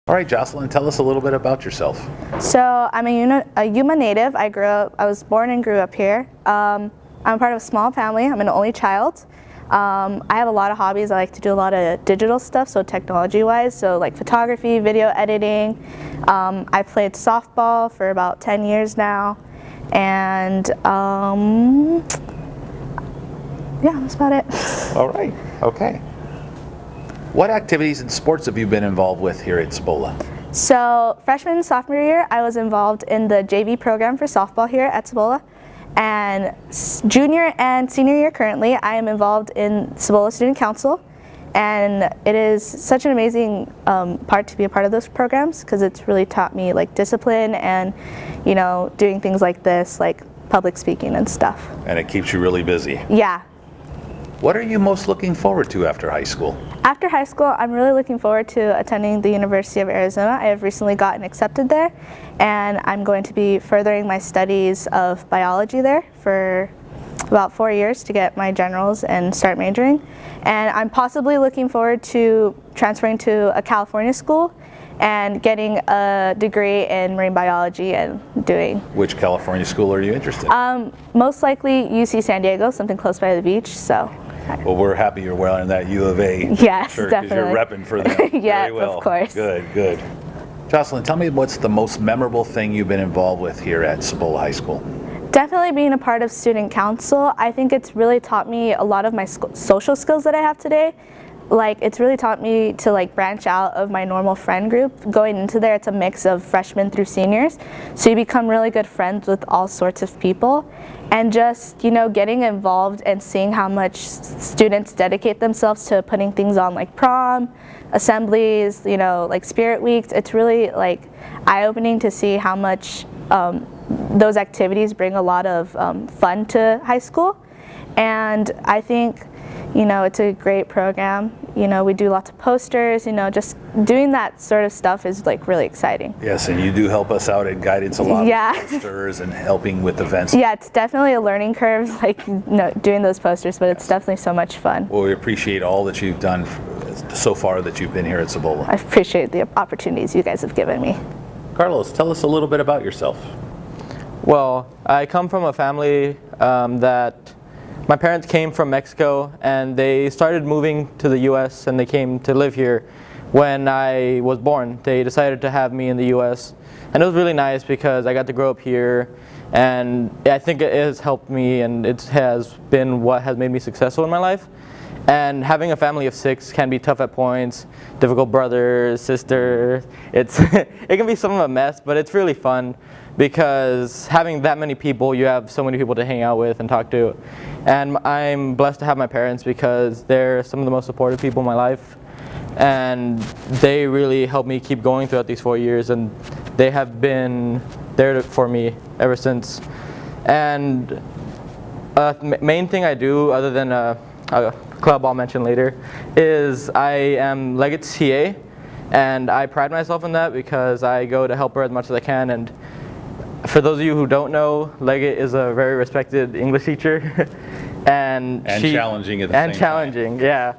All right, Jocelyn, tell us a little bit about yourself. So I'm a Yuma native. I was born and grew up here. I'm part of a small family. I'm an only child. I have a lot of hobbies. I like to do a lot of digital stuff, so technology-wise, so like photography, video editing. I played softball for about 10 years now, and yeah, that's about it. All right, okay. What activities and sports have you been involved with here at Cibola? So freshman and sophomore year, I was involved in the JV program for softball here at Cibola. And junior and senior year currently, I am involved in Cibola Student Council. And it is such an amazing part to be a part of those programs because it's really taught me like discipline and, you know, doing things like this, like public speaking and stuff. And it keeps you really busy. Yeah. What are you most looking forward to after high school? After high school, I'm really looking forward to attending the University of Arizona. I have recently gotten accepted there, and I'm going to be furthering my studies of biology there for about 4 years to get my generals and start majoring. And I'm possibly looking forward to transferring to a California school and getting a degree in marine biology and doing. Which California school are you interested in? Most likely UC San Diego, something close by the beach. So. Well, we're happy you're wearing that U of A yes, shirt because definitely. you're repping for them yeah, very well. Of course. Good, good. Jocelyn, tell me what's the most memorable thing you've been involved with here at Cibola High School? Definitely being a part of student council. I think it's really taught me a lot of my social skills that I have today. Like, it's really taught me to like branch out of my normal friend group. Going into there, it's a mix of freshmen through seniors. So you become really good friends with all sorts of people. And just, you know, getting involved and seeing how much students dedicate themselves to putting things on like prom, assemblies, you know, like spirit weeks. It's really like eye-opening to see how much those activities bring a lot of fun to high school. And I think, you know, it's a great program. You know, we do lots of posters, you know, just doing that sort of stuff is like really exciting. Yes, and you do help us out at Guidance a lot yeah. with posters and helping with events. Yeah, it's definitely a learning curve, like, you know, doing those posters, but it's definitely so much fun. Well, we appreciate all that you've done so far that you've been here at Cibola. I appreciate the opportunities you guys have given me. Carlos, tell us a little bit about yourself. Well, I come from a family that my parents came from Mexico, and they started moving to the U.S. and they came to live here when I was born. They decided to have me in the U.S. and it was really nice because I got to grow up here, and I think it has helped me, and it has been what has made me successful in my life. And having a family of 6 can be tough at points. Difficult brothers, sister. It can be some of a mess, but it's really fun because having that many people, you have so many people to hang out with and talk to. And I'm blessed to have my parents because they're some of the most supportive people in my life. And they really helped me keep going throughout these 4 years, and they have been there for me ever since. And main thing I do, other than a club I'll mention later, is I am Leggett's TA, and I pride myself in that because I go to help her as much as I can. And for those of you who don't know, Leggett is a very respected English teacher, and challenging at the same time. And challenging, yeah.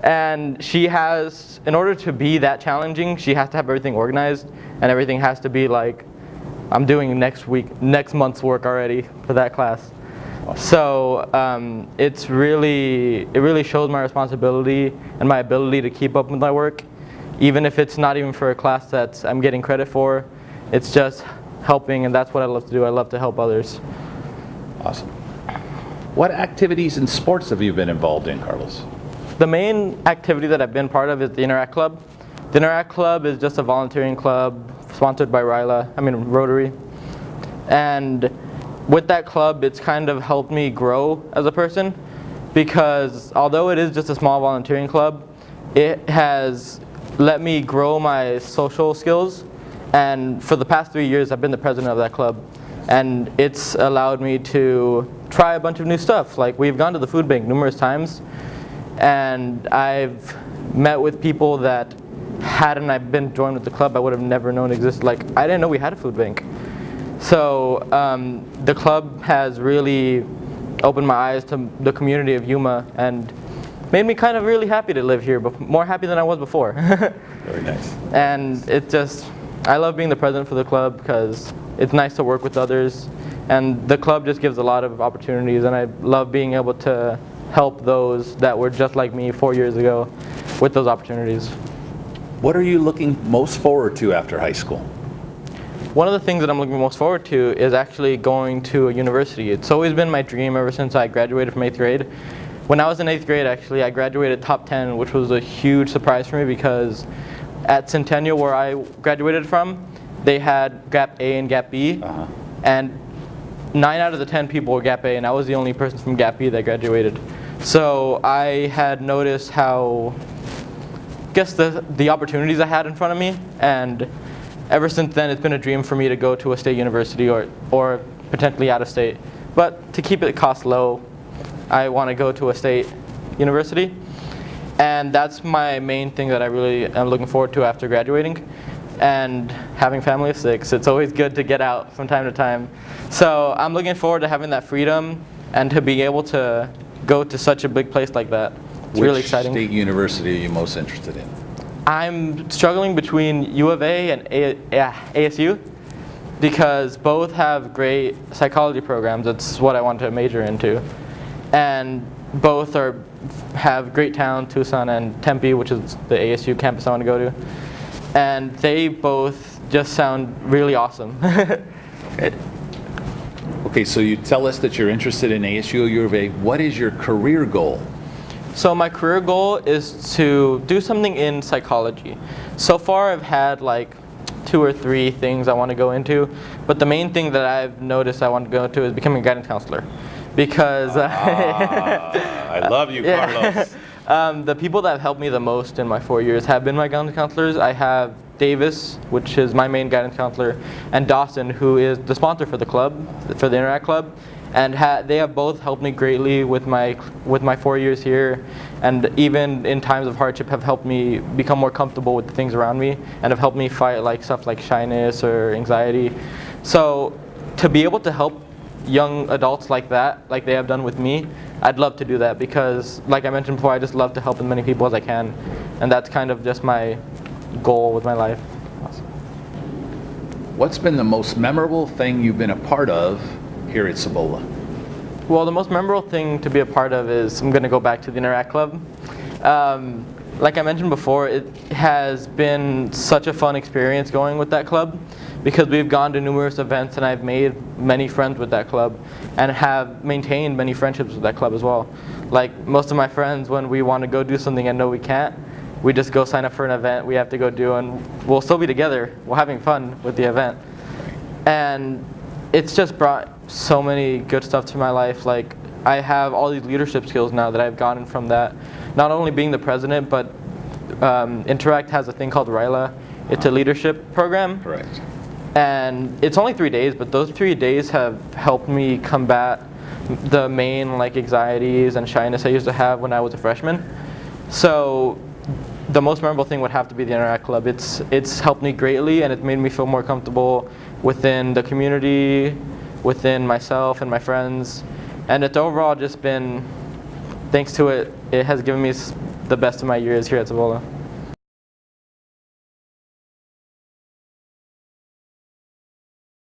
And she has, in order to be that challenging, she has to have everything organized, and everything has to be like, I'm doing next month's work already for that class. So it really shows my responsibility and my ability to keep up with my work, even if it's not even for a class that I'm getting credit for. It's just helping, and that's what I love to do. I love to help others. Awesome. What activities and sports have you been involved in, Carlos? The main activity that I've been part of is the Interact Club. The Interact Club is just a volunteering club sponsored by Rotary. And with that club, it's kind of helped me grow as a person because although it is just a small volunteering club, it has let me grow my social skills. And for the past 3 years, I've been the president of that club. And it's allowed me to try a bunch of new stuff. Like, we've gone to the food bank numerous times, and I've met with people that hadn't I been joined with the club, I would have never known existed. Like, I didn't know we had a food bank. So the club has really opened my eyes to the community of Yuma, and made me kind of really happy to live here, but more happy than I was before. Very nice. And I love being the president for the club because it's nice to work with others, and the club just gives a lot of opportunities, and I love being able to help those that were just like me 4 years ago with those opportunities. What are you looking most forward to after high school? One of the things that I'm looking most forward to is actually going to a university. It's always been my dream ever since I graduated from 8th grade. When I was in 8th grade, actually, I graduated top 10, which was a huge surprise for me because at Centennial, where I graduated from, they had Gap A and Gap B, and 9 out of the 10 people were Gap A, and I was the only person from Gap B that graduated. So I had noticed how, I guess, the opportunities I had in front of me, and ever since then, it's been a dream for me to go to a state university or potentially out of state. But to keep it cost low, I want to go to a state university. And that's my main thing that I really am looking forward to after graduating. And having a family of 6, it's always good to get out from time to time. So I'm looking forward to having that freedom and to be able to go to such a big place like that. It's really exciting. Which state university are you most interested in? I'm struggling between U of A and ASU because both have great psychology programs. That's what I want to major into. And both have great town, Tucson and Tempe, which is the ASU campus I want to go to. And they both just sound really awesome. Okay, so you tell us that you're interested in ASU or U of A. What is your career goal? So my career goal is to do something in psychology. So far I've had like 2 or 3 things I want to go into, but the main thing that I've noticed I want to go into is becoming a guidance counselor. Because I love you, Carlos. The people that have helped me the most in my 4 years have been my guidance counselors. I have Davis, which is my main guidance counselor, and Dawson, who is the sponsor for the club, for the Interact Club. And they have both helped me greatly with my 4 years here, and even in times of hardship have helped me become more comfortable with the things around me, and have helped me fight like stuff like shyness or anxiety. So to be able to help young adults like that, like they have done with me, I'd love to do that because, like I mentioned before, I just love to help as many people as I can, and that's kind of just my goal with my life. Awesome. What's been the most memorable thing you've been a part of here at Cibola? Well, the most memorable thing to be a part of is I'm going to go back to the Interact Club. Like I mentioned before, it has been such a fun experience going with that club because we've gone to numerous events and I've made many friends with that club and have maintained many friendships with that club as well. Like most of my friends, when we want to go do something and know we can't, we just go sign up for an event we have to go do, and we'll still be together. We're having fun with the event. And it's just brought so many good stuff to my life. Like I have all these leadership skills now that I've gotten from that. Not only being the president, but Interact has a thing called RILA. It's a leadership program. Correct. And it's only 3 days, but those 3 days have helped me combat the main like anxieties and shyness I used to have when I was a freshman. So the most memorable thing would have to be the Interact Club. It's helped me greatly, and it's made me feel more comfortable within the community, within myself and my friends, and it's overall just been, thanks to it, it has given me the best of my years here at Cibola.